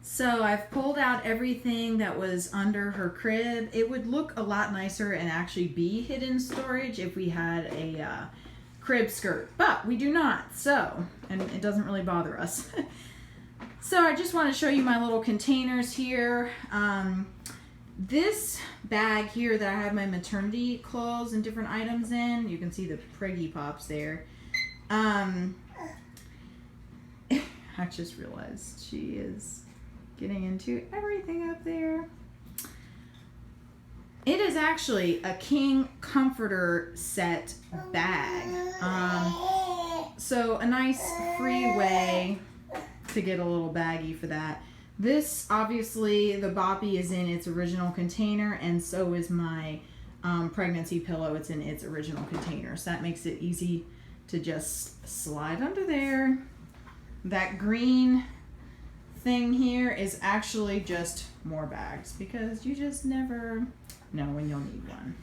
So I've pulled out everything that was under her crib. It would look a lot nicer and actually be hidden storage if we had a crib skirt, but we do not. So, and it doesn't really bother us. So I just want to show you my little containers here. This bag here that I have my maternity clothes and different items in, you can see the Preggy Pops there. I just realized she is getting into everything up there. It is actually a king comforter set bag. So a nice free way to get a little baggie for that. This, obviously, the boppy is in its original container, and so is my pregnancy pillow. It's in its original container, so that makes it easy to just slide under there. That green thing here is actually just more bags because you just never know when you'll need one.